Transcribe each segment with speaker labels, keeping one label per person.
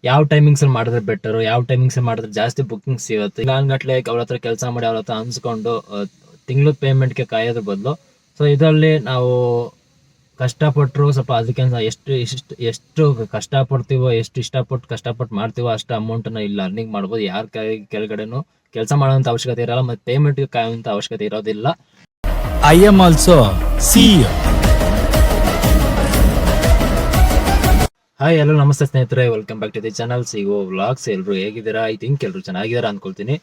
Speaker 1: ಯಾವ ಟೈಮಿಂಗ್ಸ್ ಅಲ್ಲಿ ಮಾಡಿದ್ರೆ ಬೆಟರ್, ಯಾವ ಟೈಮಿಂಗ್ಸ್ ಅಲ್ಲಿ ಮಾಡಿದ್ರೆ ಜಾಸ್ತಿ ಬುಕಿಂಗ್ ಸಿಗುತ್ತೆ. ಗಟ್ಲೆ ಅವ್ರ ಹತ್ರ ಕೆಲಸ ಮಾಡಿ ಅವ್ರ ಹತ್ರ ಅನ್ಸ್ಕೊಂಡು ತಿಂಗಳು ಪೇಮೆಂಟ್ಗೆ ಕಾಯೋದ್ರ ಬದಲು, ಸೊ ಇದರಲ್ಲಿ ನಾವು ಕಷ್ಟಪಟ್ಟರು ಸ್ವಲ್ಪ ಅದಕ್ಕೆ ಎಷ್ಟು ಕಷ್ಟಪಡ್ತೀವೋ, ಎಷ್ಟು ಇಷ್ಟಪಟ್ಟು ಕಷ್ಟಪಟ್ಟು ಮಾಡ್ತೀವೋ ಅಷ್ಟು ಅಮೌಂಟನ್ನು ಇಲ್ಲಿ ಅರ್ನಿಂಗ್ ಮಾಡ್ಬೋದು. ಯಾರ ಕೆಳಗಡೆನೂ ಕೆಲಸ ಮಾಡುವಂಥ ಅವಶ್ಯಕತೆ ಇರಲ್ಲ, ಮತ್ತು ಪೇಮೆಂಟ್ಗೆ ಕಾಯುವಂಥ ಅವಶ್ಯಕತೆ ಇರೋದಿಲ್ಲ.
Speaker 2: I am also CEO.
Speaker 1: Hi, hello, ನಮಸ್ತೆ ಸ್ನೇಹಿತರೆ, welcome back to the channel CO vlogs. ಎಲ್ಲರೂ ಹೇಗಿದ್ದೀರಾ? ಐ ಥಿಂಕ್ ಎಲ್ಲರೂ ಚೆನ್ನಾಗಿದ್ದೀರಾ ಅನ್ಕೊಳ್ತೀನಿ.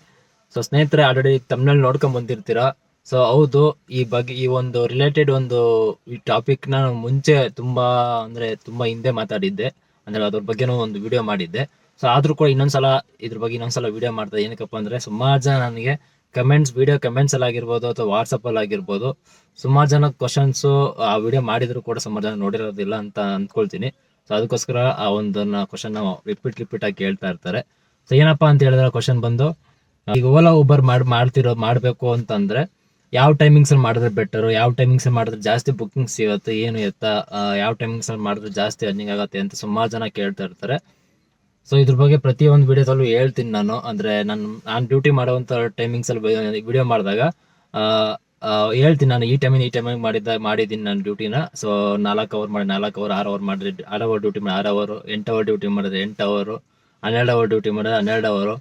Speaker 1: ಸೊ ಸ್ನೇಹಿತರೆ, ಆಲ್ರೆಡಿ ತಮ್ಮನಲ್ಲಿ ನೋಡ್ಕೊಂಡ್ ಬಂದಿರ್ತೀರಾ. ಸೊ ಹೌದು, ಈ ಬಗ್ಗೆ ಈ ಒಂದು ರಿಲೇಟೆಡ್ ಈ ಟಾಪಿಕ್ ನಾನು ಮುಂಚೆ ತುಂಬಾ ಹಿಂದೆ ಮಾತಾಡಿದ್ದೆ, ಅಂದ್ರೆ ಅದ್ರ ಬಗ್ಗೆನೂ ಒಂದು ವಿಡಿಯೋ ಮಾಡಿದ್ದೆ. ಸೊ ಆದ್ರೂ ಕೂಡ ಇದ್ರ ಬಗ್ಗೆ ಇನ್ನೊಂದ್ಸಲ ವಿಡಿಯೋ ಮಾಡ್ತಾ ಏನಕ್ಕಪ್ಪ ಅಂದ್ರೆ, ಸುಮಾರು ಜನ ನನಗೆ ವಿಡಿಯೋ ಕಮೆಂಟ್ಸ್ ಅಲ್ಲಿ ಆಗಿರ್ಬೋದು ಅಥವಾ ವಾಟ್ಸಪ್ ಅಲ್ಲಿ ಆಗಿರ್ಬೋದು, ಸುಮಾರು ಜನ ಕ್ವಶನ್ಸ್ ಆ ವಿಡಿಯೋ ಮಾಡಿದ್ರು ಕೂಡ ಸುಮಾರು ಜನ ನೋಡಿರೋದಿಲ್ಲ ಅಂತ ಅಂದ್ಕೊಳ್ತೀನಿ. ಸೊ ಅದಕ್ಕೋಸ್ಕರ ಆ ಒಂದನ್ನ ಕ್ವಶನ್ ರಿಪೀಟ್ ಆಗಿ ಕೇಳ್ತಾ ಇರ್ತಾರೆ. ಸೊ ಏನಪ್ಪಾ ಅಂತ ಹೇಳಿದ್ರೆ, ಕ್ವಶನ್ ಬಂದು, ಈಗ ಓಲಾ ಊಬರ್ ಮಾಡಬೇಕು ಅಂತಂದ್ರೆ ಯಾವ ಟೈಮಿಂಗ್ಸ್ ಅಲ್ಲಿ ಮಾಡಿದ್ರೆ ಬೆಟರ್, ಯಾವ ಟೈಮಿಂಗ್ಸ್ ಅಲ್ಲಿ ಮಾಡಿದ್ರೆ ಜಾಸ್ತಿ ಬುಕಿಂಗ್ ಸಿಗುತ್ತೆ, ಏನು ಎತ್ತ, ಯಾವ ಟೈಮಿಂಗ್ಸ್ ಅಲ್ಲಿ ಮಾಡಿದ್ರೆ ಜಾಸ್ತಿ ಅರ್ನಿಂಗ್ ಆಗುತ್ತೆ ಅಂತ ಸುಮಾರು ಜನ ಕೇಳ್ತಾ ಇರ್ತಾರೆ. ಸೊ ಇದ್ರ ಬಗ್ಗೆ ಪ್ರತಿಯೊಂದು ವಿಡಿಯೋದಲ್ಲೂ ಹೇಳ್ತೀನಿ ನಾನು. ಅಂದ್ರೆ ನಾನು ಡ್ಯೂಟಿ ಮಾಡುವಂತ ಟೈಮಿಂಗ್ಸ್ ಅಲ್ಲಿ ವಿಡಿಯೋ ಮಾಡಿದಾಗ ಹೇಳ್ತೀನಿ, ನಾನು ಈ ಟೈಮಿಂಗ್ ಮಾಡಿದ್ದೀನಿ ನಾನು ಡ್ಯೂಟಿನ. ಸೊ 4 ಅವರ್ ಮಾಡಿ 4 ಅವರ್, 6 ಅವರ್ ಮಾಡಿದ್ರೆ 6 ಅವರ್ ಡ್ಯೂಟಿ ಮಾಡಿ 6 ಅವರ್, 8 ಅವರ್ ಡ್ಯೂಟಿ ಮಾಡಿದ್ರೆ 8 ಅವರ್, 12 ಅವರ್ ಡ್ಯೂಟಿ ಮಾಡಿದ್ರೆ 12 ಅವರು.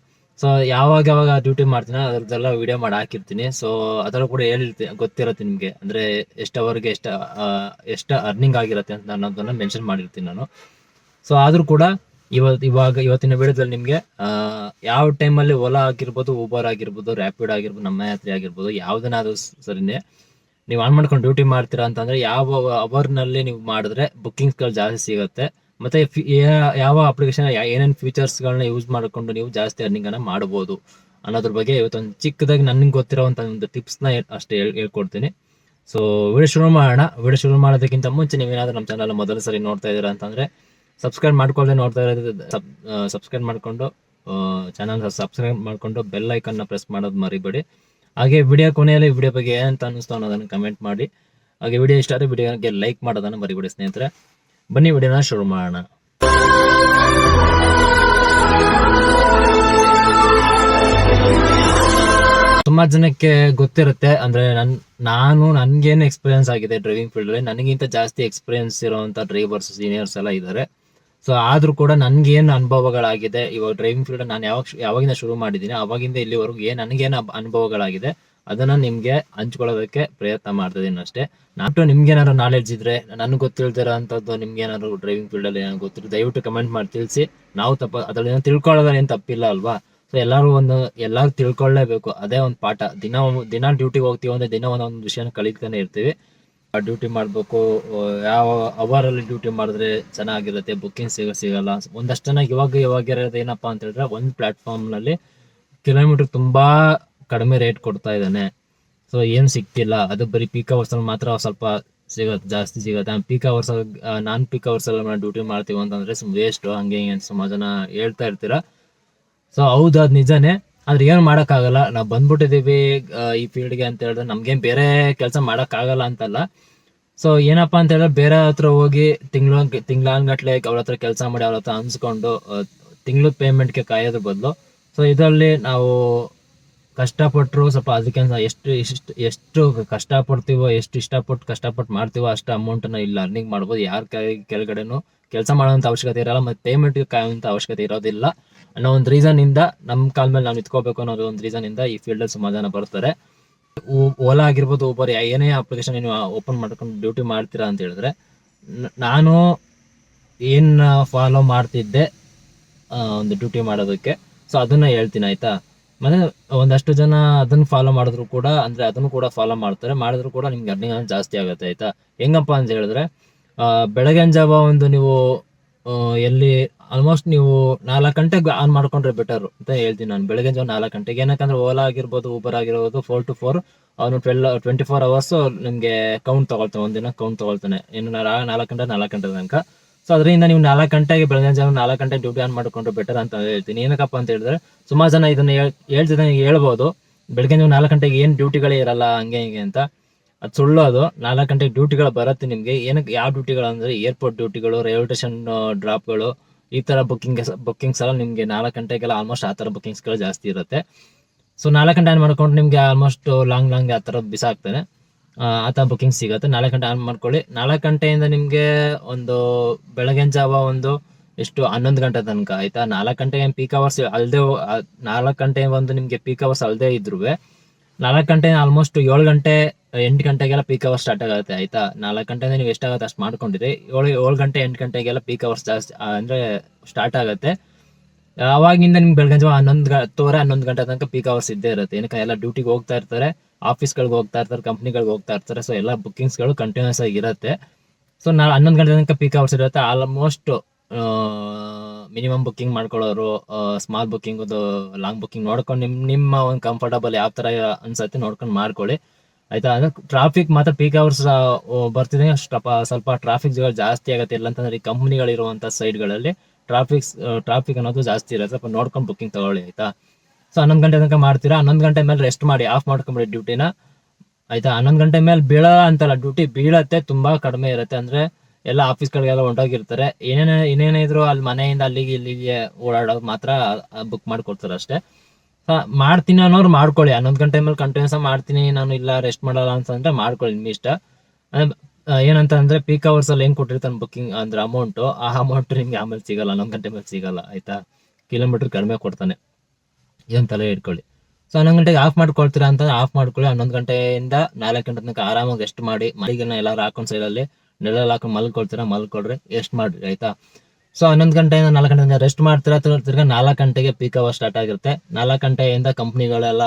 Speaker 1: ಸೊ ಯಾವಾಗ ಡ್ಯೂಟಿ ಮಾಡ್ತೀನಿ ಅದ್ರದ್ದೆಲ್ಲ ವಿಡಿಯೋ ಮಾಡಿ ಹಾಕಿರ್ತೀನಿ. ಸೊ ಅದರಲ್ಲೂ ಕೂಡ ಗೊತ್ತಿರುತ್ತೆ ನಿಮಗೆ, ಅಂದ್ರೆ ಎಷ್ಟು ಅವರ್ಗೆ ಎಷ್ಟು ಅರ್ನಿಂಗ್ ಆಗಿರುತ್ತೆ ಅಂತ ಅನ್ನೋದನ್ನ ಮೆನ್ಷನ್ ಮಾಡಿರ್ತೀನಿ ನಾನು. ಸೊ ಆದ್ರೂ ಕೂಡ ಇವತ್ತಿನ ವಿಡಿಯೋದಲ್ಲಿ ನಿಮಗೆ ಯಾವ ಟೈಮಲ್ಲಿ ಓಲಾ ಆಗಿರ್ಬೋದು, ಊಬರ್ ಆಗಿರ್ಬೋದು, ರ್ಯಾಪಿಡ್ ಆಗಿರ್ಬೋದು, ನಮ್ಮ ಯಾತ್ರೆ ಆಗಿರ್ಬೋದು, ಯಾವ್ದನ್ನಾದ್ರೂ ಸರಿನೇ ನೀವು ಆನ್ ಮಾಡ್ಕೊಂಡು ಡ್ಯೂಟಿ ಮಾಡ್ತೀರಾ ಅಂತಂದ್ರೆ ಯಾವ ಅವರ್ನಲ್ಲಿ ನೀವು ಮಾಡಿದ್ರೆ ಬುಕ್ಕಿಂಗ್ಸ್ಗಳು ಜಾಸ್ತಿ ಸಿಗುತ್ತೆ, ಮತ್ತೆ ಯಾವ ಅಪ್ಲಿಕೇಶನ್ ಏನೇನು ಫೀಚರ್ಸ್ಗಳನ್ನ ಯೂಸ್ ಮಾಡಿಕೊಂಡು ನೀವು ಜಾಸ್ತಿ ಅರ್ನಿಂಗ್ ಅನ್ನ ಮಾಡಬಹುದು ಅನ್ನೋದ್ರ ಬಗ್ಗೆ ಇವತ್ತೊಂದು ಚಿಕ್ಕದಾಗಿ ನನಗೆ ಗೊತ್ತಿರೋಂಥ ಒಂದು ಟಿಪ್ಸ್ನ ಅಷ್ಟೇ ಹೇಳ್ಕೊಡ್ತೀನಿ. ಸೊ ವಿಡಿಯೋ ಶುರು ಮಾಡೋದಕ್ಕಿಂತ ಮುಂಚೆ ನೀವೇನಾದ್ರೂ ನಮ್ಮ ಚಾನಲ್ ಮೊದಲ ಸರಿ ನೋಡ್ತಾ ಇದ್ದೀರಾ ಅಂತಂದ್ರೆ ಸಬ್ಸ್ಕ್ರೈಬ್ ಮಾಡ್ಕೊಳ್ಳದೆ ನೋಡ್ತಾ ಇರೋದು ಸಬ್ಸ್ಕ್ರೈಬ್ ಮಾಡ್ಕೊಂಡು ಚಾನಲ್ ಸಬ್ಸ್ಕ್ರೈಬ್ ಮಾಡ್ಕೊಂಡು ಬೆಲ್ ಐಕನ್ನ ಪ್ರೆಸ್ ಮಾಡೋದು ಮರಿಬೇಡಿ. ಹಾಗೆ ವಿಡಿಯೋ ಕೊನೆಯಲ್ಲಿ ವಿಡಿಯೋ ಬಗ್ಗೆ ಏನಂತ ಅನ್ನಿಸ್ತು ಅನ್ನೋದನ್ನು ಕಮೆಂಟ್ ಮಾಡಿ. ಹಾಗೆ ವಿಡಿಯೋ ಇಷ್ಟ ಆದರೆ ವಿಡಿಯೋಗೆ ಲೈಕ್ ಮಾಡೋದನ್ನು ಮರಿಬೇಡಿ ಸ್ನೇಹಿತರೆ. ಬನ್ನಿ ವಿಡಿಯೋನ ಶುರು ಮಾಡೋಣ. ಸುಮಾರು ಜನಕ್ಕೆ ಗೊತ್ತಿರುತ್ತೆ, ಅಂದ್ರೆ ನನ್ಗೇನು ಎಕ್ಸ್ಪೀರಿಯನ್ಸ್ ಆಗಿದೆ ಡ್ರೈವಿಂಗ್ ಫೀಲ್ಡ್ ಅಲ್ಲಿ, ನನಗಿಂತ ಜಾಸ್ತಿ ಎಕ್ಸ್ಪೀರಿಯನ್ಸ್ ಇರುವಂತ ಡ್ರೈವರ್ಸ್ ಸೀನಿಯರ್ಸ್ ಎಲ್ಲ ಇದ್ದಾರೆ. ಸೊ ಆದ್ರೂ ಕೂಡ ನನ್ಗೇನು ಅನುಭವಗಳಾಗಿದೆ ಇವಾಗ ಡ್ರೈವಿಂಗ್ ಫೀಲ್ಡ್ ನಾನು ಯಾವಾಗಿಂದ ಶುರು ಮಾಡಿದ್ದೀನಿ ಅವಾಗಿಂದ ಇಲ್ಲಿವರೆಗೂ ನನಗೇನು ಅನುಭವಗಳಾಗಿದೆ ಅದನ್ನ ನಿಮ್ಗೆ ಹಂಚ್ಕೊಳ್ಳೋದಕ್ಕೆ ಪ್ರಯತ್ನ ಮಾಡ್ತಾ ಇದೀನಿ ಅಷ್ಟೇ. ನಿಮ್ಗೆ ಏನಾದ್ರು ನಾಲೆಡ್ಜ್ ಇದ್ರೆ, ನನಗೆ ಗೊತ್ತಿಲ್ದಿರೋ ಅಂತದ್ದು ನಿಮ್ಗೆ ಏನಾದ್ರು ಡ್ರೈವಿಂಗ್ ಫೀಲ್ಡ್ ಅಲ್ಲಿ ಏನಾದ್ರು ಗೊತ್ತಿರೋ ದಯವಿಟ್ಟು ಕಮೆಂಟ್ ಮಾಡಿ ತಿಳಿಸಿ. ನಾವು ಅದ್ರಲ್ಲಿ ತಿಳ್ಕೊಳ್ಳೋದ್ರಲ್ಲಿ ಏನು ತಪ್ಪಿಲ್ಲ ಅಲ್ವಾ? ಸೊ ಎಲ್ಲಾರು ತಿಳ್ಕೊಳ್ಳೇಬೇಕು, ಅದೇ ಒಂದು ಪಾಠ. ದಿನ ಡ್ಯೂಟಿಗೆ ಹೋಗ್ತೀವಿ ಅಂದ್ರೆ ದಿನ ಒಂದೊಂದು ವಿಷಯನ ಕಲಿತಾನೆ ಇರ್ತೀವಿ. ಡ್ಯೂಟಿ ಮಾಡ್ಬೇಕು, ಯಾವ ಅವರ್ ಅಲ್ಲಿ ಡ್ಯೂಟಿ ಮಾಡಿದ್ರೆ ಚೆನ್ನಾಗಿರುತ್ತೆ, ಬುಕ್ಕಿಂಗ್ ಸಿಗಲ್ಲ. ಒಂದಷ್ಟು ಜನ ಇವಾಗ ಇರೋದು ಏನಪ್ಪಾ ಅಂತ ಹೇಳಿದ್ರೆ, ಒಂದು ಪ್ಲಾಟ್ಫಾರ್ಮ್ ನಲ್ಲಿ ಕಿಲೋಮೀಟರ್ ತುಂಬಾ ಕಡಿಮೆ ರೇಟ್ ಕೊಡ್ತಾ ಇದ್ದಾನೆ. ಸೊ ಏನ್ ಸಿಗ್ತಿಲ್ಲ, ಅದು ಬರೀ ಪೀಕ್ ಅವರ್ಸ್ ಅಲ್ಲಿ ಮಾತ್ರ ಸ್ವಲ್ಪ ಜಾಸ್ತಿ ಸಿಗುತ್ತೆ. ನಾನ್ ಪೀಕ್ ಅವರ್ಸ್ ಅಲ್ಲಿ ಡ್ಯೂಟಿ ಮಾಡ್ತೀವಿ ಅಂತಂದ್ರೆ ವೇಸ್ಟ್, ಹಂಗೆ ಹಿಂಗೆ ಸುಮಾರು ಜನ ಹೇಳ್ತಾ ಇರ್ತೀರಾ. ಸೊ ಹೌದು, ಅದ್ ನಿಜಾನೇ. ಆದ್ರೆ ಏನು ಆಗಲ್ಲ, ನಾವು ಬಂದ್ಬಿಟ್ಟಿದೀವಿ ಈ ಫೀಲ್ಡ್ಗೆ ಅಂತ ಹೇಳಿದ್ರೆ ನಮ್ಗೇನ್ ಬೇರೆ ಕೆಲಸ ಆಗಲ್ಲ ಅಂತಲ್ಲ. ಸೊ ಏನಪ್ಪಾ ಅಂತ ಹೇಳಿದ್ರೆ, ಬೇರೆ ಹತ್ರ ಹೋಗಿ ತಿಂಗ್ಳಾನ್ಗಟ್ಲೆ ಅವ್ರ ಹತ್ರ ಕೆಲಸ ಮಾಡಿ ಅವ್ರ ಹತ್ರ ಅನ್ಸ್ಕೊಂಡು ತಿಂಗ್ಳು ಪೇಮೆಂಟ್ಗೆ ಕಾಯೋದ್ರ ಬದಲು, ಸೊ ಇದರಲ್ಲಿ ನಾವು ಕಷ್ಟಪಟ್ಟರು ಸ್ವಲ್ಪ ಅದಕ್ಕೆ ಎಷ್ಟು ಕಷ್ಟಪಡ್ತೀವೋ, ಎಷ್ಟು ಇಷ್ಟಪಟ್ಟು ಕಷ್ಟಪಟ್ಟು ಮಾಡ್ತೀವೋ ಅಷ್ಟು ಅಮೌಂಟನ್ನು ಇಲ್ಲಿ ಅರ್ನಿಂಗ್ ಮಾಡ್ಬೋದು. ಯಾರ ಕೆಳಗಡೆನೂ ಕೆಲಸ ಮಾಡುವಂಥ ಅವಶ್ಯಕತೆ ಇರಲ್ಲ, ಮತ್ತು ಪೇಮೆಂಟ್ಗೆ ಕಾಯುವಂಥ ಅವಶ್ಯಕತೆ ಇರೋದಿಲ್ಲ ಅನ್ನೋ ಒಂದು ರೀಸನ್ ಇಂದ, ನಮ್ಮ ಕಾಲ ಮೇಲೆ ನಾವು ನಿಂತ್ಕೋಬೇಕು ಅನ್ನೋದು ಒಂದು ರೀಸನ್ ಇಂದ ಈ ಫೀಲ್ಡಲ್ಲಿ ಸುಮಾರು ಜನ ಬರ್ತಾರೆ. ಓಲಾ ಆಗಿರ್ಬೋದು, ಊಬರ್, ಏನೇ ಅಪ್ಲಿಕೇಶನ್ ನೀವು ಓಪನ್ ಮಾಡ್ಕೊಂಡು ಡ್ಯೂಟಿ ಮಾಡ್ತೀರಾ ಅಂತ ಹೇಳಿದ್ರೆ, ನಾನು ಏನ್ ಫಾಲೋ ಮಾಡ್ತಿದ್ದೆ ಒಂದು ಡ್ಯೂಟಿ ಮಾಡೋದಕ್ಕೆ, ಸೊ ಅದನ್ನ ಹೇಳ್ತೀನಿ ಆಯ್ತಾ. ಮತ್ತೆ ಒಂದಷ್ಟು ಜನ ಅದನ್ನ ಫಾಲೋ ಮಾಡಿದ್ರು ಕೂಡ, ಅಂದ್ರೆ ಅದನ್ನು ಕೂಡ ಫಾಲೋ ಮಾಡಿದ್ರು ಕೂಡ ನಿಮ್ಗೆ ಅರ್ನಿಂಗ್ ಜಾಸ್ತಿ ಆಗುತ್ತೆ ಆಯ್ತಾ. ಹೆಂಗಪ್ಪ ಅಂತ ಹೇಳಿದ್ರೆ, ಬೆಳಗಿನ ಜಾವ ನೀವು ಎಲ್ಲಿ ಆಲ್ಮೋಸ್ಟ್ ನೀವು 4 ಗಂಟೆಗೆ ಆನ್ ಮಾಡ್ಕೊಂಡ್ರೆ ಬೆಟರ್ ಅಂತ ಹೇಳ್ತೀನಿ ನಾನು. ಬೆಳಗ್ಗೆ ಜಾವ 4 ಗಂಟೆಗೆ, ಏನಕ್ಕಂದ್ರೆ ಓಲಾ ಆಗಿರ್ಬೋದು, ಊಬರ್ ಆಗಿರ್ಬೋದು 4 to 4 ಅವನು 24 hours ನಿಮ್ಗೆ ಕೌಂಟ್ ತಗೊಳ್ತಾನೆ, ಒಂದಿನ ಕೌಂಟ್ ತಗೊಳ್ತಾನೆ. ಇನ್ನು 4 ಗಂಟೆ ತನಕ. ಸೊ ಅದರಿಂದ ನೀವು 4 ಗಂಟೆಗೆ, ಬೆಳಗ್ಗೆ ಜಾವ 4 ಗಂಟೆ ಡ್ಯೂಟಿ ಆನ್ ಮಾಡ್ಕೊಂಡ್ರೆ ಬೆಟರ್ ಅಂತ ಹೇಳ್ತೀನಿ. ಏನಕ್ಕಪ್ಪ ಅಂತ ಹೇಳಿದ್ರೆ, ಸುಮಾರು ಜನ ಇದನ್ನ ಹೇಳ್ಬೋದು, ಬೆಳಗ್ಗೆ ನೀವು 4 ಗಂಟೆಗೆ ಏನ್ ಡ್ಯೂಟಿಗಳೇ ಇರಲ್ಲ ಹಂಗೆ ಹಿಂಗೆ ಅಂತ. ಅದು ಸುಳ್ಳು. ಅದು 4 ಗಂಟೆಗೆ ಡ್ಯೂಟಿಗಳು ಬರುತ್ತೆ ನಿಮ್ಗೆ. ಏನಕ್ಕೆ, ಯಾವ ಡ್ಯೂಟಿಗಳು ಅಂದ್ರೆ ಏರ್ಪೋರ್ಟ್ ಡ್ಯೂಟಿಗಳು, ರೈಲ್ವೆ ಸ್ಟೇಷನ್ ಡ್ರಾಪ್ಗಳು, ಈ ತರ ಬುಕ್ಕಿಂಗ್ಸ್ ಎಲ್ಲ ನಿಮ್ಗೆ 4 ಗಂಟೆಗೆಲ್ಲ ಆಲ್ಮೋಸ್ಟ್ ಆ ತರ ಬುಕ್ಕಿಂಗ್ಸ್ಗಳು ಜಾಸ್ತಿ ಇರುತ್ತೆ. ಸೊ 4 ಗಂಟೆ ಆನ್ ಮಾಡ್ಕೊಂಡು ನಿಮ್ಗೆ ಆಲ್ಮೋಸ್ಟ್ ಲಾಂಗ್ ಆ ತರ ಬಿಸಾಕ್ತಾನೆ, ಆ ತರ ಬುಕ್ಕಿಂಗ್ ಸಿಗುತ್ತೆ. 4 ಗಂಟೆ ಆನ್ ಮಾಡ್ಕೊಳ್ಳಿ. 4 ಗಂಟೆಯಿಂದ ನಿಮ್ಗೆ ಒಂದು ಬೆಳಗಿನ ಜಾವ ಒಂದು ಎಷ್ಟು 11 ಗಂಟೆ ತನಕ ಆಯ್ತಾ. 4 ಗಂಟೆಗೆ ಪೀಕ್ ಅವರ್ಸ್ ಅಲ್ದೇ 4 ಗಂಟೆ ಒಂದು ನಿಮ್ಗೆ ಪೀಕ್ ಅವರ್ಸ್ ಅಲ್ದೇ ಇದ್ರು 4 ಗಂಟೆ ಆಲ್ಮೋಸ್ಟ್ 7 ಗಂಟೆ 8 ಗಂಟೆಗೆಲ್ಲ ಪೀಕ್ ಅವರ್ಸ್ ಸ್ಟಾರ್ಟ್ ಆಗುತ್ತೆ ಆಯ್ತಾ. 4 ಗಂಟೆಯಿಂದ ನೀವು ಎಷ್ಟಾಗುತ್ತೆ ಅಷ್ಟು ಮಾಡ್ಕೊಂಡಿರಿ. 7 ಗಂಟೆ 8 ಗಂಟೆಗೆಲ್ಲ ಪೀಕ್ ಅವರ್ಸ್ ಜಾಸ್ತಿ ಅಂದ್ರೆ ಸ್ಟಾರ್ಟ್ ಆಗುತ್ತೆ. ಅವಾಗಿಂದ ನಿಮ್ಗೆ ಬೆಳಗಿನ ಜಾವ 11 ಗಂಟೆ ತನಕ ಪೀಕ್ ಅವರ್ಸ್ ಇದ್ದೇ ಇರುತ್ತೆ. ಏನಕ್ಕೆ ಎಲ್ಲ ಡ್ಯೂಟಿಗೆ ಹೋಗ್ತಾ ಇರ್ತಾರೆ, ಆಫೀಸ್ಗಳಿಗೆ ಹೋಗ್ತಾ ಇರ್ತಾರೆ, ಕಂಪ್ನಿಗಳಿಗೆ ಹೋಗ್ತಾ ಇರ್ತಾರೆ. ಸೊ ಎಲ್ಲ ಬುಕ್ಕಿಂಗ್ಸ್ಗಳು ಕಂಟಿನ್ಯೂಸ್ ಆಗಿರುತ್ತೆ. ಸೊ 11 ಗಂಟೆ ತನಕ ಪೀಕ್ ಅವರ್ಸ್ ಇರುತ್ತೆ. ಆಲ್ಮೋಸ್ಟ್ ಮಿನಿಮಮ್ ಬುಕ್ಕಿಂಗ್ ಮಾಡ್ಕೊಳ್ಳೋರು, ಸ್ಮಾಲ್ ಬುಕ್ಕಿಂಗ್, ಲಾಂಗ್ ಬುಕ್ಕಿಂಗ್ ನೋಡ್ಕೊಂಡು ನಿಮ್ಮ ಒಂದು ಕಂಫರ್ಟಬಲ್ ಯಾವ ತರ ಅನ್ಸತ್ತೆ ನೋಡ್ಕೊಂಡು ಮಾಡ್ಕೊಳ್ಳಿ ಆಯ್ತಾ. ಅಂದ್ರೆ ಟ್ರಾಫಿಕ್ ಮಾತ್ರ ಪೀಕ್ ಅವರ್ಸ್ ಬರ್ತಿದೆ, ಸ್ವಲ್ಪ ಟ್ರಾಫಿಕ್ ಜಾಸ್ತಿ ಆಗುತ್ತೆ. ಇಲ್ಲ ಅಂತಂದ್ರೆ ಈ ಕಂಪ್ನಿಗಳಿರುವಂತ ಸೈಡ್ಗಳಲ್ಲಿ ಟ್ರಾಫಿಕ್ ಅನ್ನೋದು ಜಾಸ್ತಿ ಇರುತ್ತೆ. ಸ್ವಲ್ಪ ನೋಡ್ಕೊಂಡು ಬುಕ್ಕಿಂಗ್ ತಗೊಳ್ಳಿ ಆಯ್ತಾ. ಸೊ 11 ಗಂಟೆ ತನಕ ಮಾಡ್ತೀರಾ. 11 ಗಂಟೆ ಮೇಲೆ ರೆಸ್ಟ್ ಮಾಡಿ, ಆಫ್ ಮಾಡ್ಕೊಂಬಿಡಿ ಡ್ಯೂಟಿನ ಆಯ್ತಾ. 11 ಗಂಟೆ ಮೇಲೆ ಅಂತಲ್ಲ, ಡ್ಯೂಟಿ ಬೀಳತ್ತೆ, ತುಂಬಾ ಕಡಿಮೆ ಇರುತ್ತೆ. ಅಂದ್ರೆ ಎಲ್ಲ ಆಫೀಸ್ಗಳಿಗೆಲ್ಲ ಹೊಂಟೋಗಿರ್ತಾರೆ. ಏನೇನಿದ್ರು ಅಲ್ಲಿ ಮನೆಯಿಂದ ಇಲ್ಲಿಗೆ ಓಡಾಡೋದು ಮಾತ್ರ ಬುಕ್ ಮಾಡ್ಕೊಡ್ತಾರೆ ಅಷ್ಟೇ. ಮಾಡ್ತೀನಿ ಅನ್ನೋರು ಮಾಡ್ಕೊಳ್ಳಿ. 11 ಗಂಟೆ ಮೇಲೆ ಕಂಟಿನ್ಯೂಸ್ ಮಾಡ್ತೀನಿ ನಾನು, ಇಲ್ಲ ರೆಸ್ಟ್ ಮಾಡಲ್ಲ ಅಂತಂದ್ರೆ ಮಾಡ್ಕೊಳ್ಳಿ, ನಿಮ್ ಇಷ್ಟ. ಏನಂತ ಅಂದ್ರೆ ಪೀಕ್ ಅವರ್ಸ್ ಅಲ್ಲಿ ಏನ್ ಕೊಟ್ಟಿರ್ತಾನೆ ಬುಕ್ಕಿಂಗ್ ಅಂದ್ರೆ ಅಮೌಂಟ್, ಆ ಅಮೌಂಟ್ ನಿಮ್ಗೆ ಆಮೇಲೆ ಸಿಗಲ್ಲ, 11 ಗಂಟೆ ಮೇಲೆ ಸಿಗಲ್ಲ ಆಯ್ತಾ. ಕಿಲೋಮೀಟರ್ ಕಡಿಮೆ ಕೊಡ್ತಾನೆ, ಇದನ್ನ ತಲೆ ಇಟ್ಕೊಳ್ಳಿ. ಸೊ 11 ಗಂಟೆಗೆ ಆಫ್ ಮಾಡ್ಕೊಳ್ತೀರಾ ಅಂತ ಆಫ್ ಮಾಡ್ಕೊಳ್ಳಿ. 11 ಗಂಟೆಯಿಂದ 4 ಗಂಟೆ ತನಕ ಆರಾಮಾಗಿ ರೆಸ್ಟ್ ಮಾಡಿ. ಮನೆಗೆಲ್ಲ ಎಲ್ಲಾರು ಹಾಕೊಂಡ್ ಸೈಡಲ್ಲಿ ನೆಲಲ್ಲಿ ಹಾಕೊಂಡು ಮಲ್ಕೊಳ್ರಿ, ಎಷ್ಟು ಮಾಡ್ರಿ ಆಯ್ತಾ. ಸೊ 11 ಗಂಟೆಯಿಂದ 4 ಗಂಟೆ ತನಕ ರೆಸ್ಟ್ ಮಾಡ್ತೀರಾ. ತಿರ್ಗಾ 4 ಗಂಟೆಗೆ ಪೀಕ್ ಅವರ್ ಸ್ಟಾರ್ಟ್ ಆಗಿರುತ್ತೆ. 4 ಗಂಟೆಯಿಂದ ಕಂಪ್ನಿಗಳೆಲ್ಲ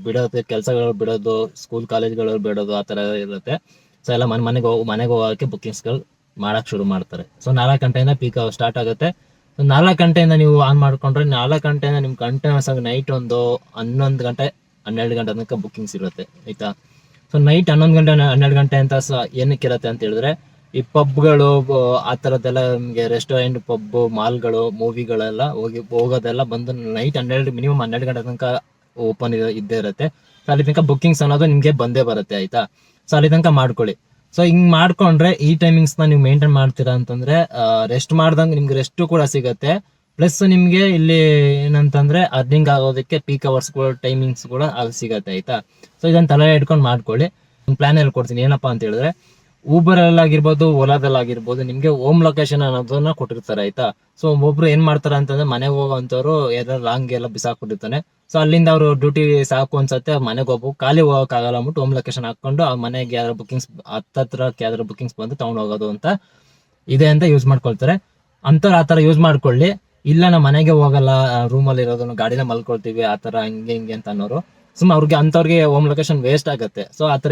Speaker 1: ಬಿಡೋದು, ಕೆಲಸಗಳು ಬಿಡೋದು, ಸ್ಕೂಲ್ ಕಾಲೇಜ್ಗಳು ಬಿಡೋದು, ಆ ತರ ಇರುತ್ತೆ. ಸೊ ಎಲ್ಲ ಮನೆಗೆ ಹೋಗೋಕೆ ಬುಕ್ಕಿಂಗ್ಸ್ಗಳು ಮಾಡಕ್ ಶುರು ಮಾಡ್ತಾರೆ. ಸೊ 4 ಗಂಟೆಯಿಂದ ಪೀಕ್ ಅವರ್ ಸ್ಟಾರ್ಟ್ ಆಗುತ್ತೆ. 4 ಗಂಟೆಯಿಂದ ನೀವು ಆನ್ ಮಾಡ್ಕೊಂಡ್ರೆ 4 ಗಂಟೆಯಿಂದ ನಿಮ್ ಕಂಟಿನ್ಯೂಸ್ ಆಗಿ ನೈಟ್ ಒಂದು 11 ಗಂಟೆ 12 ಗಂಟೆ ತನಕ ಬುಕ್ಕಿಂಗ್ಸ್ ಇರುತ್ತೆ ಆಯ್ತಾ. ಸೊ ನೈಟ್ 11 ಗಂಟೆ 12 ಗಂಟೆ ಅಂತ ಏನಕ್ಕೆ ಇರುತ್ತೆ ಅಂತ ಹೇಳಿದ್ರೆ, ಈ ಪಬ್ಗಳು ಆ ತರದ್ದೆಲ್ಲ ನಿಮ್ಗೆ ರೆಸ್ಟೋರೆಂಟ್, ಪಬ್, ಮಾಲ್ಗಳು, ಮೂವಿಗಳೆಲ್ಲ ಹೋಗೋದೆಲ್ಲ ಬಂದು ನೈಟ್ ಮಿನಿಮಮ್ 12 ಗಂಟೆ ತನಕ ಓಪನ್ ಇದ್ದೇ ಇರುತ್ತೆ. ಸೊ ಅಲ್ಲಿ ತನಕ ಬುಕ್ಕಿಂಗ್ಸ್ ಅನ್ನೋದು ನಿಮ್ಗೆ ಬಂದೇ ಬರುತ್ತೆ ಆಯ್ತಾ. ಸೊ ಅಲ್ಲಿ ತನಕ ಮಾಡ್ಕೊಳ್ಳಿ. ಸೊ ಹಿಂಗ್ ಮಾಡ್ಕೊಂಡ್ರೆ ಈ ಟೈಮಿಂಗ್ಸ್ ನ ನೀವು ಮೇಂಟೈನ್ ಮಾಡ್ತೀರಾ ಅಂತಂದ್ರೆ ರೆಸ್ಟ್ ಮಾಡ್ದಂಗೆ ನಿಮ್ಗೆ ರೆಸ್ಟ್ ಕೂಡ ಸಿಗತ್ತೆ. ಪ್ಲಸ್ ನಿಮ್ಗೆ ಇಲ್ಲಿ ಏನಂತಂದ್ರೆ ಅರ್ನಿಂಗ್ ಆಗೋದಕ್ಕೆ ಪೀಕ್ ಅವರ್ಸ್ ಟೈಮಿಂಗ್ಸ್ ಕೂಡ ಅಲ್ಲಿ ಸಿಗತ್ತೆ ಆಯ್ತಾ. ಸೊ ಇದನ್ನ ತಲೆ ಇಟ್ಕೊಂಡು ಮಾಡ್ಕೊಳ್ಳಿ. ಒಂದು ಪ್ಲಾನ್ ಹೇಳ್ಕೊಡ್ತೀನಿ. ಏನಪ್ಪಾ ಅಂತ ಹೇಳಿದ್ರೆ, ಊಬರ್ ಆಗಿರ್ಬೋದು, ಓಲಾದಲ್ಲಾಗಿರ್ಬೋದು, ನಿಮ್ಗೆ ಹೋಮ್ ಲೊಕೇಶನ್ ಅನ್ನೋದನ್ನ ಕೊಟ್ಟಿರ್ತಾರೆ ಆಯ್ತಾ. ಸೊ ಒಬ್ರು ಏನ್ ಮಾಡ್ತಾರೆ ಅಂತಂದ್ರೆ, ಮನೆಗೆ ಹೋಗೋಂಥವ್ರು ಯಾರು ಲಾಂಗ್ ಎಲ್ಲ ಬಿಸಾಕ್ಬಿಟ್ಟಿರ್ತಾನೆ. ಸೊ ಅಲ್ಲಿಂದ ಅವರು ಡ್ಯೂಟಿ ಸಾಕು ಅನ್ಸತ್ತೆ, ಮನೆಗೆ ಹೋಗ್ಬೇಕು, ಖಾಲಿ ಹೋಗಕ್ಕಾಗಲ್ಲ ಅಂದ್ಬಿಟ್ಟು ಹೋಮ್ ಲೊಕೇಶನ್ ಹಾಕೊಂಡು ಆ ಮನೆಗೆ ಯಾವ್ದಾರ ಬುಕ್ಕಿಂಗ್ಸ್ ಯಾವ್ದಾರ ಬುಕ್ಕಿಂಗ್ಸ್ ಬಂದು ತಗೊಂಡ್ ಹೋಗೋದು ಅಂತ ಇದೆ ಅಂತ ಯೂಸ್ ಮಾಡ್ಕೊಳ್ತಾರೆ. ಅಂತವ್ರು ಆ ತರ ಯೂಸ್ ಮಾಡ್ಕೊಳ್ಳಿ. ಇಲ್ಲ ನಾವು ಮನೆಗೆ ಹೋಗಲ್ಲ, ರೂಮಲ್ಲಿ ಇರೋದು, ಗಾಡಿನ ಮಲ್ಕೊಳ್ತೀವಿ, ಆ ತರ ಹಿಂಗೆ ಅಂತ ಅನ್ನೋರು ಸುಮ್ಮನೆ ಅಂತವ್ರಿಗೆ ಹೋಮ್ ಲೊಕೇಶನ್ ವೇಸ್ಟ್ ಆಗುತ್ತೆ. ಸೊ ಆತರ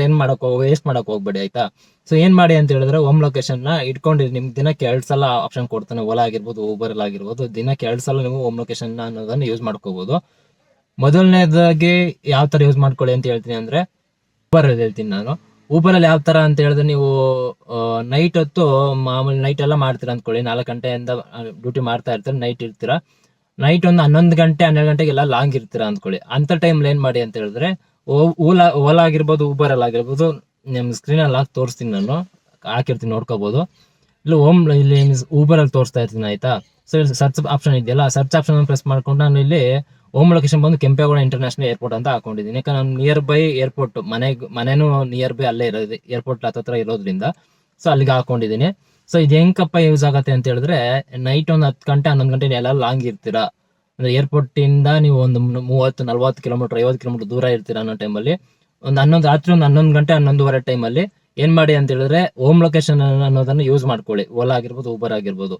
Speaker 1: ವೇಸ್ಟ್ ಮಾಡಕ್ ಹೋಗ್ಬೇಡಿ ಆಯ್ತಾ. ಸೊ ಏನ್ ಮಾಡಿ ಅಂತ ಹೇಳಿದ್ರೆ, ಹೋಮ್ ಲೊಕೇಶನ್ ನ ಇಟ್ಕೊಂಡಿರಿ. ನಿಮ್ಗೆ ದಿನಕ್ಕೆ 2 ಸಲ ಆಪ್ಷನ್ ಕೊಡ್ತಾನೆ, ಓಲಾ ಆಗಿರ್ಬೋದು, ಊಬರ್ ಆಗಿರ್ಬೋದು. ದಿನಕ್ಕೆ 2 ಸಲ ನೀವು ಹೋಮ್ ಲೊಕೇಶನ್ ಅನ್ನೋದನ್ನ ಯೂಸ್ ಮಾಡ್ಕೋಬಹುದು. ಮೊದಲನೇದಾಗಿ ಯಾವ ತರ ಯೂಸ್ ಮಾಡ್ಕೊಳ್ಳಿ ಅಂತ ಹೇಳ್ತೀನಿ ಅಂದ್ರೆ, ಊಬರ್ ಅಲ್ಲಿ ಹೇಳ್ತೀನಿ ನಾನು. ಊಬರ್ ಅಲ್ಲಿ ಯಾವ ತರ ಅಂತ ಹೇಳಿದ್ರೆ, ನೀವು ನೈಟ್ ಹೊತ್ತು ಮಾಮೂಲಿ ನೈಟ್ ಎಲ್ಲ ಮಾಡ್ತೀರಾ ಅಂದ್ಕೊಳ್ಳಿ. 4 ಗಂಟೆಯಿಂದ ಡ್ಯೂಟಿ ಮಾಡ್ತಾ ಇರ್ತೀರಾ, ನೈಟ್ ಇರ್ತೀರಾ. ನೈಟ್ ಒಂದು 11 ಗಂಟೆ 12 ಗಂಟೆಗೆಲ್ಲ ಲಾಂಗ್ ಇರ್ತೀರಾ ಅಂದ್ಕೊಳ್ಳಿ. ಅಂತ ಟೈಮ್ ಏನ್ ಮಾಡಿ ಅಂತ ಹೇಳಿದ್ರೆ, ಓಲಾ ಆಗಿರ್ಬೋದು, ಊಬರ್ ಅಲ್ಲಿ ಆಗಿರ್ಬೋದು, ನಿಮ್ ಸ್ಕ್ರೀನ್ ಅಲ್ಲಿ ತೋರಿಸ್ತೀನಿ, ನಾನು ಹಾಕಿರ್ತೀನಿ, ನೋಡ್ಕೋಬಹುದು. ಇಲ್ಲಿ ಊಬರ್ ಅಲ್ಲಿ ತೋರಿಸ್ತಾ ಇರ್ತೀನಿ ಆಯ್ತಾ. ಸೊ ಸರ್ಚ್ ಆಪ್ಷನ್ ಇದೆಯಲ್ಲ, ಸರ್ಚ್ ಆಪ್ಷನ್ ಪ್ರೆಸ್ ಮಾಡ್ಕೊಂಡು ನಾನು ಇಲ್ಲಿ ಹೋಮ್ ಲೊಕೇಶನ್ ಬಂದು ಕೆಂಪೇಗೌಡ ಇಂಟರ್ನ್ಯಾಷನಲ್ ಏರ್ಪೋರ್ಟ್ ಅಂತ ಹಾಕೊಂಡಿದ್ದೀನಿ. ಯಾಕಂದ್ರೆ ನಾನು ನಿಯರ್ ಬೈ ಏರ್ಪೋರ್ಟ್, ಮನೆನೂ ನಿಯರ್ ಬೈ ಅಲ್ಲೇ ಇರೋದು, ಏರ್ಪೋರ್ಟ್ ಹತ್ರ ಇರೋದ್ರಿಂದ ಸೊ ಅಲ್ಲಿಗೆ ಹಾಕೊಂಡಿದ್ದೀನಿ. ಸೊ ಇದು ಹೆಂಗಪ್ಪ ಯೂಸ್ ಆಗತ್ತೆ ಅಂತ ಹೇಳಿದ್ರೆ, ನೈಟ್ ಒಂದು 10 ಗಂಟೆ 11 ಗಂಟೆ ಎಲ್ಲ ಲಾಂಗ್ ಇರ್ತೀರಾ ಅಂದ್ರೆ, ಏರ್ಪೋರ್ಟ್ ಇಂದ ನೀವು ಒಂದು 30-40 ಕಿಲೋಮೀಟರ್ 50 ಕಿಲೋಮೀಟರ್ ದೂರ ಇರ್ತೀರಾ ಅನ್ನೋ ಟೈಮಲ್ಲಿ, ರಾತ್ರಿ ಒಂದು 11 ಗಂಟೆ 11:30 ಟೈಮಲ್ಲಿ ಏನ್ ಮಾಡಿ ಅಂತ ಹೇಳಿದ್ರೆ, ಹೋಮ್ ಲೊಕೇಶನ್ ಅನ್ನೋದನ್ನ ಯೂಸ್ ಮಾಡ್ಕೊಳ್ಳಿ. ಓಲಾ ಆಗಿರ್ಬೋದು, ಊಬರ್ ಆಗಿರ್ಬೋದು.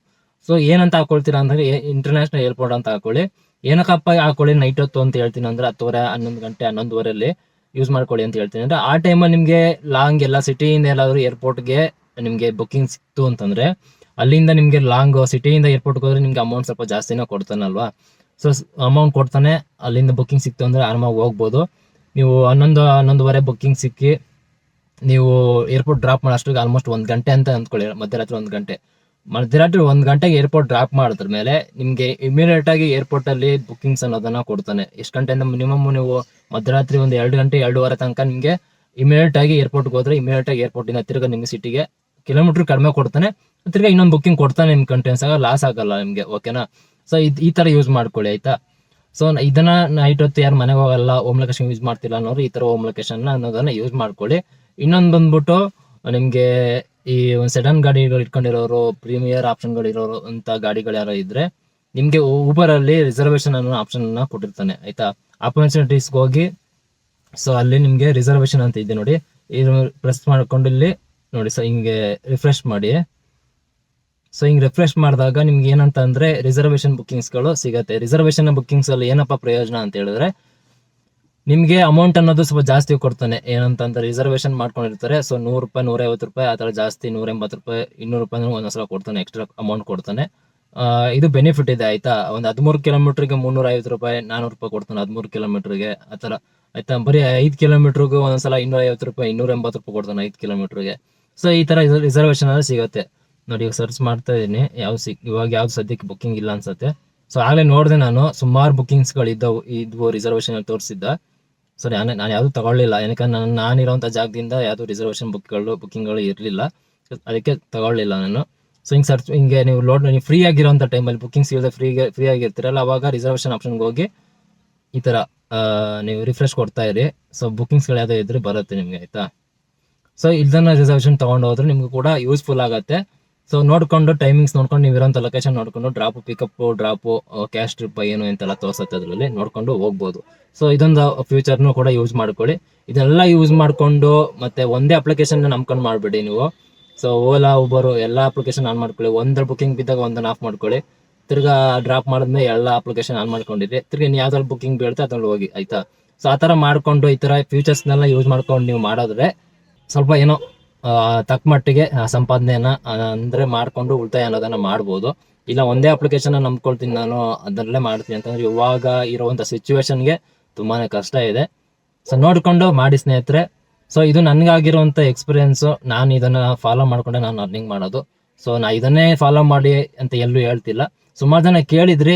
Speaker 1: ಸೊ ಏನಂತ ಹಾಕೊಳ್ತೀರಾ ಅಂದ್ರೆ, ಇಂಟರ್ನ್ಯಾಷನಲ್ ಏರ್ಪೋರ್ಟ್ ಅಂತ ಹಾಕೊಳ್ಳಿ. ಏನಕ್ಕಪ್ಪ ಹಾಕೊಳ್ಳಿ ನೈಟ್ ಹೊತ್ತು ಅಂತ ಹೇಳ್ತೀನಿ ಅಂದ್ರೆ, 10:30 11 ಗಂಟೆ 11:30 ಯೂಸ್ ಮಾಡ್ಕೊಳ್ಳಿ ಅಂತ ಹೇಳ್ತೀನಿ ಅಂದ್ರೆ, ಆ ಟೈಮಲ್ಲಿ ನಿಮ್ಗೆ ಲಾಂಗ್ ಎಲ್ಲ ಸಿಟಿಯಿಂದ ಎಲ್ಲಾದ್ರೂ ಏರ್ಪೋರ್ಟ್ಗೆ ನಿಮ್ಗೆ ಬುಕ್ಕಿಂಗ್ ಸಿಕ್ತು ಅಂತಂದ್ರೆ, ಅಲ್ಲಿಂದ ನಿಮ್ಗೆ ಲಾಂಗ್ ಸಿಟಿಯಿಂದ ಏರ್ಪೋರ್ಟ್ಗೆ ಹೋದ್ರೆ ನಿಮ್ಗೆ ಅಮೌಂಟ್ ಸ್ವಲ್ಪ ಜಾಸ್ತಿನೇ ಕೊಡ್ತಾನಲ್ವಾ. ಸೊ ಅಮೌಂಟ್ ಕೊಡ್ತಾನೆ, ಅಲ್ಲಿಂದ ಬುಕ್ಕಿಂಗ್ ಸಿಕ್ತು ಅಂದ್ರೆ ಆರಾಮಾಗಿ ಹೋಗ್ಬೋದು. ನೀವು 11:30 ಬುಕ್ಕಿಂಗ್ ಸಿಕ್ಕಿ ನೀವು ಏರ್ಪೋರ್ಟ್ ಡ್ರಾಪ್ ಮಾಡೋಷ್ಟಿಗೆ ಆಲ್ಮೋಸ್ಟ್ 1 ಗಂಟೆ ಅಂತ ಅಂದ್ಕೊಳ್ಳಿ. ಮಧ್ಯರಾತ್ರಿ 1 ಗಂಟೆಗೆ ಏರ್ಪೋರ್ಟ್ ಡ್ರಾಪ್ ಮಾಡಿದ್ರ ಮೇಲೆ ನಿಮ್ಗೆ ಇಮಿಡಿಯೇಟ್ ಆಗಿ ಏರ್ಪೋರ್ಟ್ ಅಲ್ಲಿ ಬುಕ್ಕಿಂಗ್ಸ್ ಅನ್ನೋದನ್ನ ಕೊಡ್ತಾನೆ. ಎಷ್ಟು ಗಂಟೆಯಿಂದ ಮಿನಿಮಮ್ ನೀವು ಮಧ್ಯರಾತ್ರಿ ಒಂದು 2 ಗಂಟೆ 2:30 ತನಕ ನಿಮ್ಗೆ ಇಮಿಡಿಯೇಟ್ ಆಗಿ ಏರ್ಪೋರ್ಟ್ಗೆ ಹೋದ್ರೆ, ಇಮಿಡಿಯೇಟ್ ಆಗಿ ಏರ್ಪೋರ್ಟ್ ಇಂದ ತಿರ್ಗಾ ನಿಮ್ಗೆ ಸಿಟಿಗೆ ಕಿಲೋಮೀಟರ್ ಕಡಿಮೆ ಕೊಡ್ತಾನೆ, ತಿರ್ಗಾ ಇನ್ನೊಂದು ಬುಕ್ಕಿಂಗ್ ಕೊಡ್ತಾನೆ, ನಿಮ್ಗೆ ಕಂಟಿನ್ಯೂಸ್ ಆಗ ಲಾಸ್ ಆಗಲ್ಲ ನಿಮಗೆ. ಓಕೆನಾ? ಸೊ ಈ ತರ ಯೂಸ್ ಮಾಡ್ಕೊಳ್ಳಿ ಆಯ್ತಾ. ಸೊ ಇದನ್ನ ನೈಟ್ ಹೊತ್ತು ಯಾರು ಮನೆಗೆ ಹೋಗಲ್ಲ, ಹೋಮ್ ಲೊಕೇಶನ್ ಯೂಸ್ ಮಾಡ್ತಿಲ್ಲ ಅನ್ನೋರು ಈ ತರ ಹೋಮ್ ಲೊಕೇಶನ್ ಅನ್ನೋದನ್ನ ಯೂಸ್ ಮಾಡ್ಕೊಳ್ಳಿ. ಇನ್ನೊಂದು ಬಂದ್ಬಿಟ್ಟು ನಿಮ್ಗೆ ಈ ಒಂದು ಸೆಡನ್ ಗಾಡಿಗಳು ಇಟ್ಕೊಂಡಿರೋರು, ಪ್ರೀಮಿಯರ್ ಆಪ್ಷನ್ಗಳು ಇರೋರು ಅಂತ ಗಾಡಿಗಳು ಯಾರೋ ಇದ್ರೆ ನಿಮ್ಗೆ ಊಬರ್ ಅಲ್ಲಿ ರಿಸರ್ವೇಶನ್ ಅನ್ನೋ ಆಪ್ಷನ್ ಅನ್ನ ಕೊಟ್ಟಿರ್ತಾನೆ ಆಯ್ತಾ. ಆಪರ್ಚುನಿಟೀಸ್ಗೆ ಹೋಗಿ, ಸೊ ಅಲ್ಲಿ ನಿಮ್ಗೆ ರಿಸರ್ವೇಶನ್ ಅಂತ ಇದೆ ನೋಡಿ, ಇದು ಪ್ರೆಸ್ ಮಾಡ್ಕೊಂಡು ಇಲ್ಲಿ ನೋಡಿ. ಸೊ ಹಿಂಗೆ ರಿಫ್ರೆಶ್ ಮಾಡಿ. ಸೊ ಹಿಂಗೆ ರಿಫ್ರೆಶ್ ಮಾಡಿದಾಗ ನಿಮ್ಗೆ ಏನಂತ ಅಂದ್ರೆ ರಿಸರ್ವೇಶನ್ ಬುಕ್ಕಿಂಗ್ಸ್ಗಳು ಸಿಗತ್ತೆ. ರಿಸರ್ವೇಶನ್ ಬುಕ್ಕಿಂಗ್ಸ್ ಅಲ್ಲಿ ಏನಪ್ಪ ಪ್ರಯೋಜನ ಅಂತ ಹೇಳಿದ್ರೆ, ನಿಮ್ಗೆ ಅಮೌಂಟ್ ಅನ್ನೋದು ಸ್ವಲ್ಪ ಜಾಸ್ತಿ ಕೊಡ್ತಾನೆ. ಏನಂತಂದ್ರೆ ರಿಸರ್ವೇಶನ್ ಮಾಡ್ಕೊಂಡಿರ್ತಾರೆ, ಸೊ 100 ರೂಪಾಯಿ, 150 ರೂಪಾಯಿ ಆ ತರ ಜಾಸ್ತಿ, 180 ರೂಪಾಯಿ, 200 ರೂಪಾಯಿ ಒಂದೊಂದ್ಸಲ ಕೊಡ್ತಾನೆ, ಎಕ್ಸ್ಟ್ರಾ ಅಮೌಂಟ್ ಕೊಡ್ತಾನೆ. ಇದು ಬೆನಿಫಿಟ್ ಇದೆ ಆಯ್ತಾ. ಒಂದು 13 ಕಿಲೋಮೀಟರ್ಗೆ 350 ರೂಪಾಯಿ, 400 ರೂಪಾಯಿ ಕೊಡ್ತಾನೆ 13 ಕಿಲೋಮೀಟರ್ಗೆ ಆ ತರ ಆಯ್ತಾ. ಬರೀ 5 ಕಿಲೋಮೀಟರ್ಗೂ ಒಂದೊಂದ್ಸಲ 250 ರೂಪಾಯಿ, 280 ರೂಪಾಯಿ ಕೊಡ್ತಾನೆ 5 ಕಿಲೋಮೀಟರ್ಗೆ. ಸೊ ಈ ತರ ರಿಸರ್ವೇಶನ್ ಅಲ್ಲಿ ಸಿಗುತ್ತೆ ನೋಡಿ. ಈಗ ಸರ್ಚ್ ಮಾಡ್ತಾ ಇದೀನಿ, ಇವಾಗ ಯಾವ್ದು ಸದ್ಯಕ್ಕೆ ಬುಕ್ಕಿಂಗ್ ಇಲ್ಲ ಅನ್ಸುತ್ತೆ. ಸೊ ಆಗಲೇ ನೋಡಿದೆ ನಾನು, ಸುಮಾರು ಬುಕ್ಕಿಂಗ್ಸ್ಗಳು ಇದ್ವು ರಿಸರ್ವೇಶನ್ ಅಲ್ಲಿ ತೋರಿಸಿದ್ದ. ಸೊ ನಾನು ಯಾವ್ದು ತಗೊಳ್ಳಿಲ್ಲ, ಯಾಕಂದ್ರೆ ನಾನಿರೋಂಥ ಜಾಗದಿಂದ ಯಾವ್ದು ರಿಸರ್ವೇಶನ್ ಬುಕ್ಕಿಂಗ್ಗಳು ಇರಲಿಲ್ಲ, ಅದಕ್ಕೆ ತಗೊಳ್ಳಿಲ್ಲ ನಾನು. ಸೊ ಹಿಂಗೆ ನೀವು ಫ್ರೀ ಆಗಿರೋಂಥ ಟೈಮಲ್ಲಿ ಬುಕ್ಕಿಂಗ್ಸ್ ಇಲ್ಲದೆ ಫ್ರೀ ಆಗಿರ್ತೀರಲ್ಲ, ಅವಾಗ ರಿಸರ್ವೇಶನ್ ಆಪ್ಷನ್ಗೆ ಹೋಗಿ ಈ ತರ ನೀವು ರಿಫ್ರೆಶ್ ಕೊಡ್ತಾ ಇರಿ. ಸೊ ಬುಕ್ಕಿಂಗ್ಸ್ಗಳು ಯಾವ್ದು ಇದ್ರೆ ಬರುತ್ತೆ ನಿಮ್ಗೆ ಆಯ್ತಾ. ಸೊ ಇದನ್ನ ರಿಸರ್ವೇಶನ್ ತಗೊಂಡು ಹೋದ್ರೆ ನಿಮ್ಗೆ ಕೂಡ ಯೂಸ್ಫುಲ್ ಆಗುತ್ತೆ. ಸೊ ನೋಡ್ಕೊಂಡು ಟೈಮಿಂಗ್ಸ್ ನೋಡ್ಕೊಂಡು, ನೀವು ಇರೋಂಥ ಲೊಕೇಶನ್ ನೋಡ್ಕೊಂಡು drop, pickup, drop, cash trip ಏನು ಅಂತೆಲ್ಲ ತೋರಿಸುತ್ತೆ ಅದರಲ್ಲಿ, ನೋಡ್ಕೊಂಡು ಹೋಗ್ಬೋದು. ಸೊ ಇದೊಂದು ಫ್ಯೂಚರ್ನು ಕೂಡ ಯೂಸ್ ಮಾಡ್ಕೊಳ್ಳಿ. ಇದೆಲ್ಲ ಯೂಸ್ ಮಾಡ್ಕೊಂಡು ಮತ್ತೆ ಒಂದೇ ಅಪ್ಲಿಕೇಶನ್ ನಂಬ್ಕೊಂಡು ಮಾಡಬೇಡಿ ನೀವು. ಸೊ ಓಲಾ, ಉಬರು ಎಲ್ಲ ಅಪ್ಲಿಕೇಶನ್ ಆನ್ ಮಾಡ್ಕೊಳ್ಳಿ. ಒಂದ್ರ ಬುಕ್ಕಿಂಗ್ ಬಿದ್ದಾಗ ಒಂದನ್ನು ಆಫ್ ಮಾಡ್ಕೊಳ್ಳಿ. ತಿರ್ಗಾ ಡ್ರಾಪ್ ಮಾಡಿದ್ಮೇಲೆ ಎಲ್ಲ ಅಪ್ಲಿಕೇಶನ್ ಆನ್ ಮಾಡ್ಕೊಂಡಿರಿ. ತಿರ್ಗಿ ನೀವು ಯಾವ್ದ್ರಲ್ಲಿ ಬುಕ್ಕಿಂಗ್ ಬೀಳುತ್ತೆ ಅದ್ರಲ್ಲಿ ಹೋಗಿ ಆಯ್ತಾ. ಸೊ ಆ ಥರ ಮಾಡ್ಕೊಂಡು ಈ ಥರ ಫ್ಯೂಚರ್ಸ್ನೆಲ್ಲ ಯೂಸ್ ಮಾಡ್ಕೊಂಡು ನೀವು ಮಾಡಿದ್ರೆ ಸ್ವಲ್ಪ ಏನೋ ತಕ್ಕ ಮಟ್ಟಿಗೆ ಸಂಪಾದನೆಯನ್ನ ಅಂದ್ರೆ ಮಾಡ್ಕೊಂಡು ಉಳಿತಾಯ ಅನ್ನೋದನ್ನ ಮಾಡ್ಬೋದು. ಇಲ್ಲ ಒಂದೇ ಅಪ್ಲಿಕೇಶನ್ ನಂಬ್ಕೊಳ್ತೀನಿ ನಾನು, ಅದರಲ್ಲೇ ಮಾಡ್ತೀನಿ ಅಂತಂದ್ರೆ ಇವಾಗ ಇರುವಂತ ಸಿಚುವೇಶನ್ಗೆ ತುಂಬಾನೇ ಕಷ್ಟ ಇದೆ. ಸೊ ನೋಡ್ಕೊಂಡು ಮಾಡಿ ಸ್ನೇಹಿತರೆ. ಸೊ ಇದು ನನಗಾಗಿರುವಂತ ಎಕ್ಸ್ಪೀರಿಯನ್ಸ್, ನಾನು ಇದನ್ನ ಫಾಲೋ ಮಾಡ್ಕೊಂಡೆ ನಾನು ಅರ್ನಿಂಗ್ ಮಾಡೋದು. ಸೊ ನಾ ಇದನ್ನೇ ಫಾಲೋ ಮಾಡಿ ಅಂತ ಎಲ್ಲೂ ಹೇಳ್ತಿಲ್ಲ. ಸುಮಾರು ಜನ ಕೇಳಿದ್ರಿ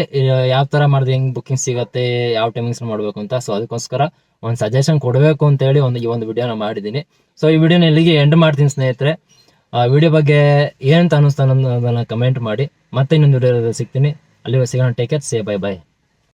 Speaker 1: ಯಾವ ತರ ಮಾಡಿದ್ರೆ ಹೆಂಗ್ ಬುಕ್ಕಿಂಗ್ ಸಿಗತ್ತೆ, ಯಾವ ಟೈಮಿಂಗ್ಸ್ ಮಾಡ್ಬೇಕು ಅಂತ. ಸೊ ಅದಕ್ಕೋಸ್ಕರ ಒಂದು ಸಜೆಷನ್ ಕೊಡಬೇಕು ಅಂತ ಹೇಳಿ ಈ ಒಂದು ವಿಡಿಯೋನ ಮಾಡಿದ್ದೀನಿ. ಸೊ ಈ ವಿಡಿಯೋನ ಇಲ್ಲಿಗೆ ಎಂಡ್ ಮಾಡ್ತೀನಿ ಸ್ನೇಹಿತರೆ. ವಿಡಿಯೋ ಬಗ್ಗೆ ಏನಂತ ಅನ್ನಿಸ್ತಾ ಅನ್ನೋದನ್ನ ಕಮೆಂಟ್ ಮಾಡಿ. ಮತ್ತೆ ಇನ್ನೊಂದು ವಿಡಿಯೋ ಸಿಗ್ತೀನಿ. ಅಲ್ಲಿ ಸಿಗೋಣ. Take care, say by.